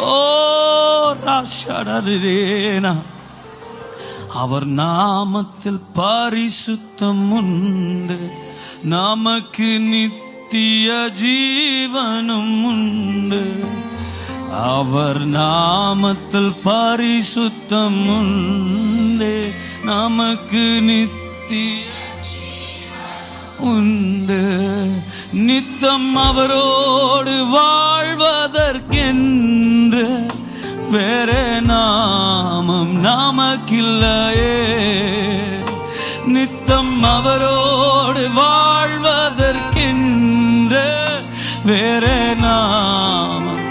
A: ஓ ராஷடதேனா. அவர் நாமத்தில் பரிசுத்தம் உண்டு, நமக்கு நித்திய ஜீவனும் உண்டு. அவர் நாமத்தில் பரிசுத்தம் உண்டு, நமக்கு நித்திய உண்டு. நித்தம் அவரோடு வாழ்வதற்கென்று வேற நாமம் நமக்கில்லையே. நித்தம் அவரோடு வாழ்வதற்கென்று வேற நாமம்.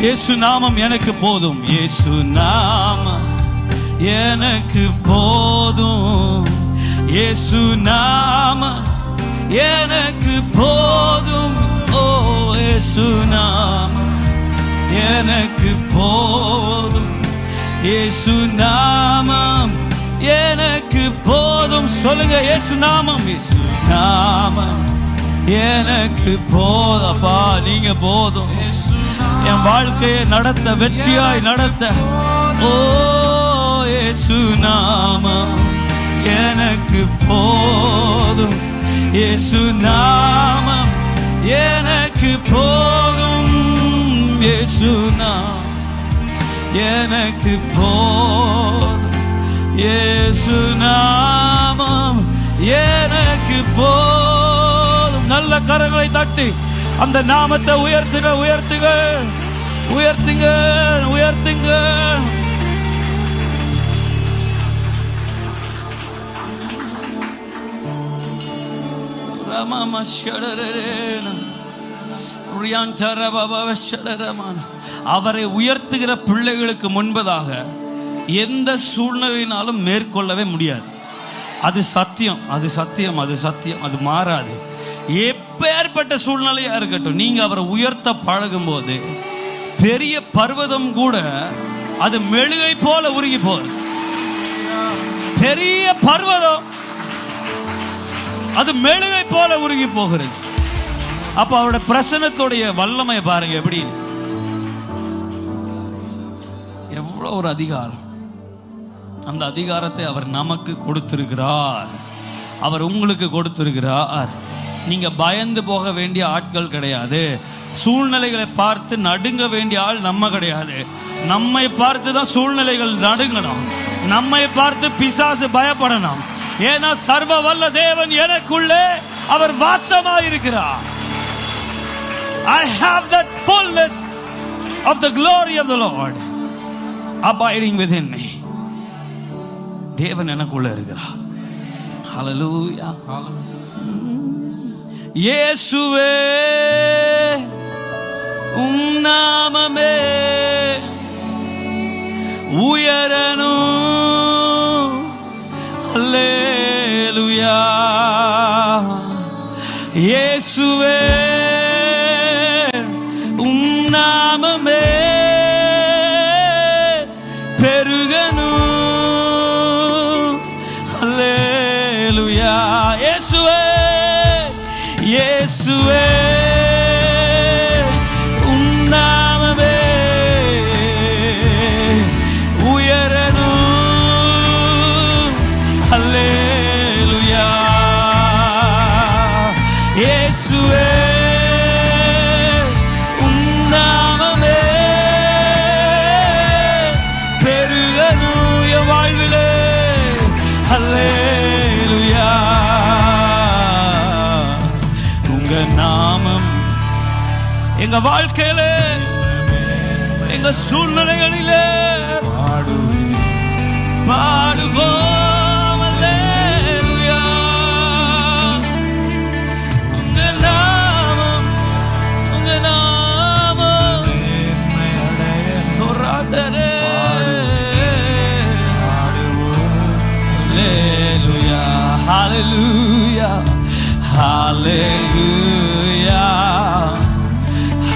A: இயேசு நாமம் எனக்கு போதும், இயேசு நாமம் எனக்கு போதும், இயேசு நாமம் எனக்கு போதும். ஓ இயேசு நாமம் எனக்கு போதும், இயேசு நாமம் எனக்கு போதும். சொல்லுங்க, இயேசு நாமம், இயேசு நாமம் எனக்கு போதப்பா. நீங்க போதும் என் வாழ்க்கையை நடத்த, வெற்றியாய் நடத்த. ஓ இயேசு நாமம் எனக்கு போதும், இயேசு நாமம் எனக்கு போதும், இயேசு நாமம் எனக்கு போதும், இயேசு நாமம் எனக்கு போதும். நல்ல கரங்களை தட்டி அந்த நாமத்தை உயர்த்துங்க, உயர்த்துங்க, உயர்த்துங்க, உயர்த்துங்க. அவரை உயர்த்துகிற பிள்ளைகளுக்கு முன்பதாக எந்த சூழ்நிலையினாலும் மேற்கொள்ளவே முடியாது. அது சத்தியம், அது சத்தியம், அது சத்தியம், அது மாறாது. எப்பேற்பட்ட சூழ்நிலையா இருக்கட்டும், நீங்க அவரை உயர்த்த பழகும் போது பெரிய பர்வதம் கூட அது மெழுகை போல உருகி போகுது. பெரிய பர்வதம் அது மெழுகை போல உருகி போகிறது. அப்ப அவருடைய பிரசன்னத்துடைய வல்லமை பாருங்க, எப்படி எவ்வளவு ஒரு அதிகாரம். அந்த அதிகாரத்தை அவர் நமக்கு கொடுத்திருக்கிறார், அவர் உங்களுக்கு கொடுத்திருக்கிறார். நீங்க பயந்து போக வேண்டிய ஆட்கள் கிடையாது. சூழ்நிலைகளை பார்த்து நடுங்க வேண்டிய ஆள் நம்ம கிடையாது. நம்மை பார்த்து தான் சூழ்நிலைகள் நடுங்கணும், நம்மை பார்த்து பிசாசு பயப்படணும். ஏன்னா சர்வ வல்ல தேவன் எனக்குள்ளே அவர் வாசமாயிருக்கிறார். I have that fullness of the glory of the Lord abiding within me. தேவன் எனக்குள்ள இருக்கிறார். ஹல்லேலூயா. இயேசுவே உம் நாமமே உயரணும். ஹல்லேலூயா. இயேசுவே உம் நாமமே பெருகணும். ஹல்லேலூயா. இயேசுவே, இயேசுவே உம் நாமமே உயரணும். ஹல்லேலூயா. இயேசுவே உம் நாமமே பெருகணும் என் வாழ்விலே. ஹல்லேலூயா. எங்க வாழ்க்கையிலே எங்க சூழ்நிலைகளிலே பாடுவோம் அல்லேலூயா. உங்க நாமம் போராடரே அல்லேலூயா. ஹalleluya ஹalleluya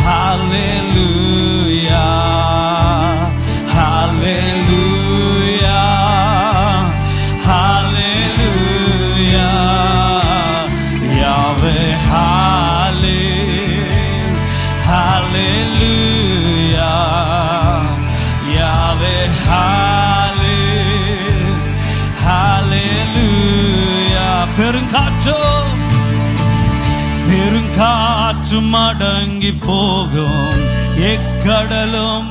A: ஹalleluya ஹalleluya ஹalleluya யாவே ஹalleluya யாவே ஹalleluya. பெருங்காற்றும் அடங்கி போகும், எக்கடலும்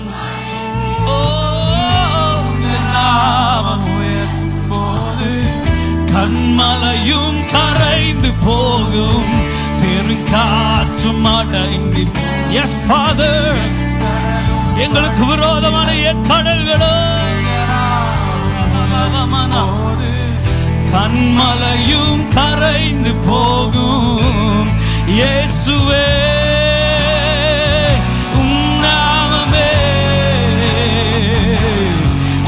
A: நாமம் உயர்த்தும் போது கண்மலையும் கரைந்து போகும். பெருங்காற்றும் அடங்கி, எஸ் ஃபாதர், எங்களுக்கு விரோதமான எக்கடல்களோ கண்மலையும் கரைந்து போகும். இயேசுவே உம் நாமமே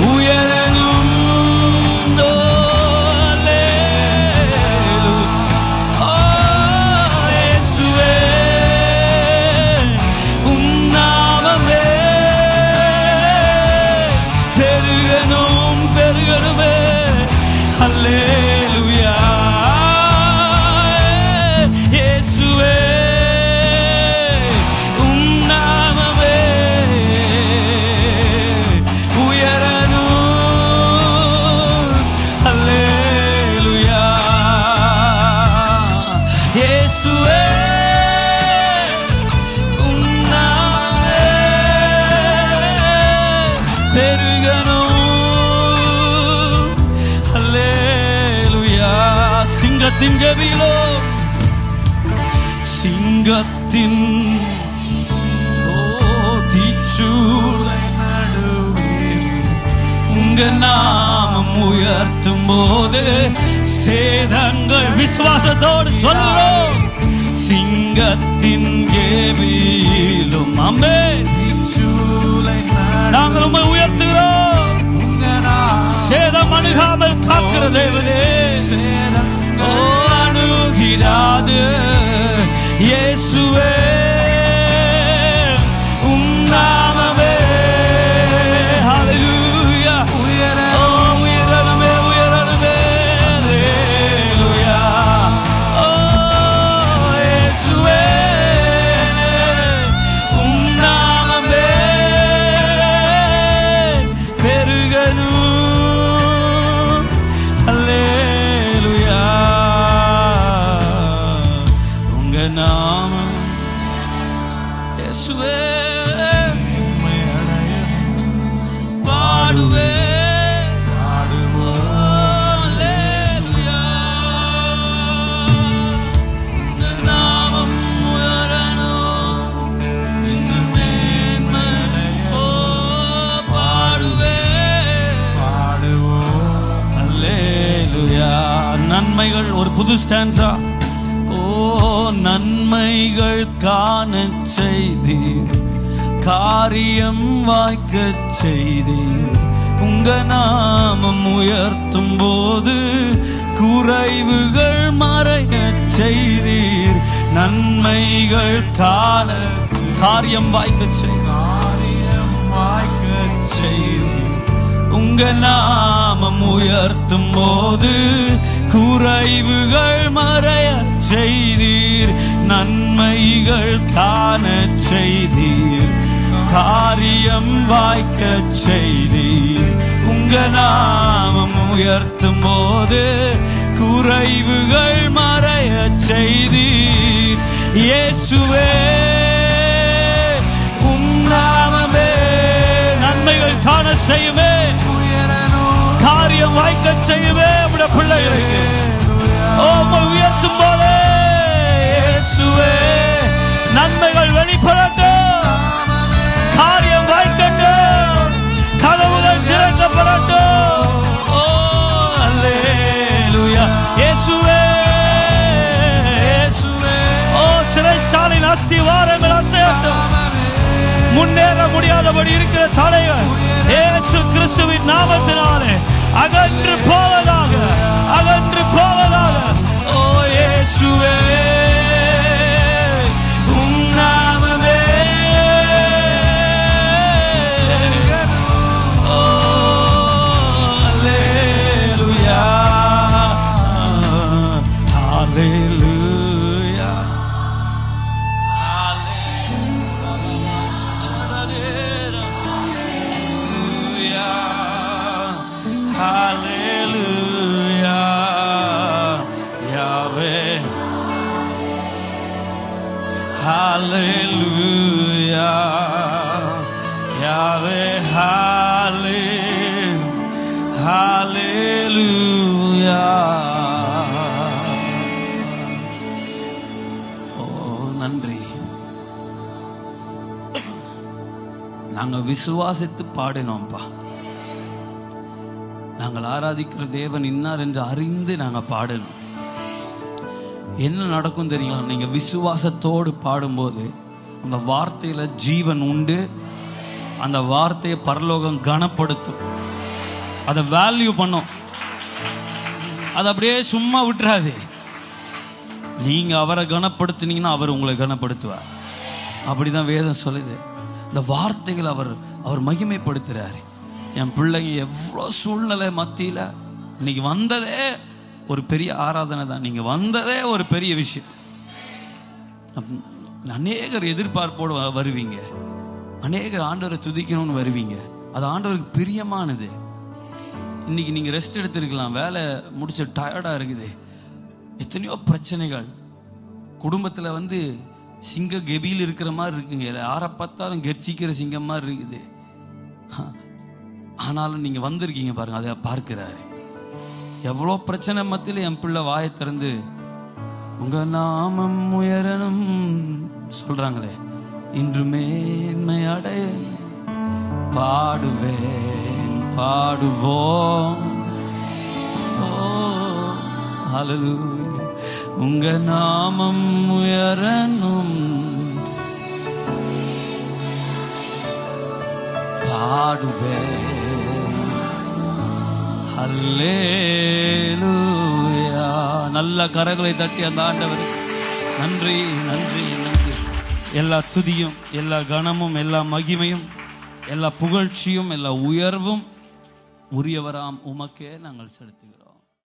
A: உயரணும். இயேசுவே உம் நாமமே பெருகணும் பெருகணுமே. அல்லேலூயா. இயேசுவே உம் நாமமே உயரணும். அல்லேலூயா. இயேசுவே உம் நாமமே பெருகணும். அல்லேலூயா. சிங்கத்தின் கெபியிலோ சிங்கத்தின் தீச்சூளை நடுவில் உங்க நாமம் உயர்த்தும் போது சேதங்கள், விசுவாசத்தோடு சொல்கிறோம், சிங்கத்தின் கெபியிலும் ஆமென் நாங்கள் உம்மை உயர்த்துகிறோம். சேதம் அணுகாமல் காக்கிற தேவனே, அணுகிடாது. இயேசுவே உம் நாமமே ஹalleluya உயரணுமே உயரணுமே. அல்லேலூயா. இயேசுவே உம் நாமமே பெருகணும். அல்லேலூயா. உங்க நாமம் இயேசுவே பாடுவே அல்லேலூயா. உங்க நாமம் உயரணும். இந்த மேன்மை பாடுவே அல்லேலூயா. நன்மைகள், ஒரு புது ஸ்டான்ஸா. நன்மைகள் காணச் செய்தீர், காரியம் வாய்க்கச் செய்தீர். உங்க நாமம் உயர்த்தும் போது குறைவுகள் மறையச் செய்தீர். நன்மைகள் காண, காரியம் வாய்க்கச் செய்தீர். உங்க நாமம் உயர்த்தும் போது குறைவுகள் மறையச் செய்தீர். நன்மைகள் காணச் செய்தீர், காரியம் வாய்க்கச் செய்தீர். உங்க நாமம் உயர்த்தும் போது குறைவுகள் மறையச் செய்தீர். இயேசுவே உம் நாமமே நன்மைகள் காண செய்யுமே, காரியம் வாய்க்கச் செய்யுமே. உம்முடைய பிள்ளைகளுக்கு உயர்த்தும் போதே இயேசுவே நன்மைகள் வெளிப்படட்டும். முன்னேற முடியாதபடி இருக்கிற தடைகள் இயேசு கிறிஸ்துவின் நாமத்தினாலே அகன்று போவதாக, அகன்று போவதாக. ஓ இயேசுவே, உம் நாமமே. ஓ அல்லேலூயா, அல்லேலூயா, Hallelujah, Yahweh. Hallelujah, Yahweh. Hallelujah. Oh, நன்றி. நாங்க விசுவாசித்து பாடினோம்ப்பா. நாங்கள் ஆராதிக்கிற தேவன் இன்னார் என்று அறிந்து நாங்கள் பாடணும். என்ன நடக்கும் தெரியுங்களா? நீங்க விசுவாசத்தோடு பாடும்போது அந்த வார்த்தையில ஜீவன் உண்டு. அந்த வார்த்தையை பரலோகம் கனப்படுத்தும், அதை வேல்யூ பண்ணும். அது அப்படியே சும்மா விட்டுறாது. நீங்க அவரை கனப்படுத்தினீங்கன்னா அவர் உங்களை கனப்படுத்துவார். அப்படிதான் வேதம் சொல்லுது. இந்த வார்த்தைகள் அவர் மகிமைப்படுத்துறாரு. என் பிள்ளைங்க எவ்வளோ சூழ்நிலை மத்தியில் இன்னைக்கு வந்ததே ஒரு பெரிய ஆராதனை தான். நீங்கள் வந்ததே ஒரு பெரிய விஷயம். அநேகர் எதிர்பார்ப்போடு வருவீங்க, அநேகர் ஆண்டவரை துதிக்கணும்னு வருவீங்க. அது ஆண்டவருக்கு பிரியமானது. இன்னைக்கு நீங்கள் ரெஸ்ட் எடுத்துருக்கலாம், வேலை முடிச்ச டயர்டாக இருக்குது. எத்தனையோ பிரச்சனைகள் குடும்பத்தில் சிங்க கெபியில் இருக்கிற மாதிரி இருக்குங்க. யாரை பார்த்தாலும் கெர்ச்சிக்கிற சிங்கம் மாதிரி இருக்குது. ஆனாலும் நீங்க வந்திருக்கீங்க பாருங்க, அதை பார்க்கிறாரு. எவ்வளோ பிரச்சனை மத்தியில் என் பிள்ளை வாயை திறந்து உங்க நாமம் உயரணும் சொல்றாங்களே, இன்று மேன்மை அடைய பாடுவேன், பாடுவோம். ஓ ஹல்லேலூயா, உங்க நாமம் உயரணும் பாடுவேன். அல்லேலூயா. நல்ல கரங்களை தட்டி அந்த ஆண்டவர் நன்றி, நன்றி, நன்றி. எல்லா துதியும், எல்லா கனமும், எல்லா மகிமையும், எல்லா புகழ்ச்சியும், எல்லா உயர்வும் உரியவராம் உமக்கே நாங்கள் செலுத்துகிறோம்.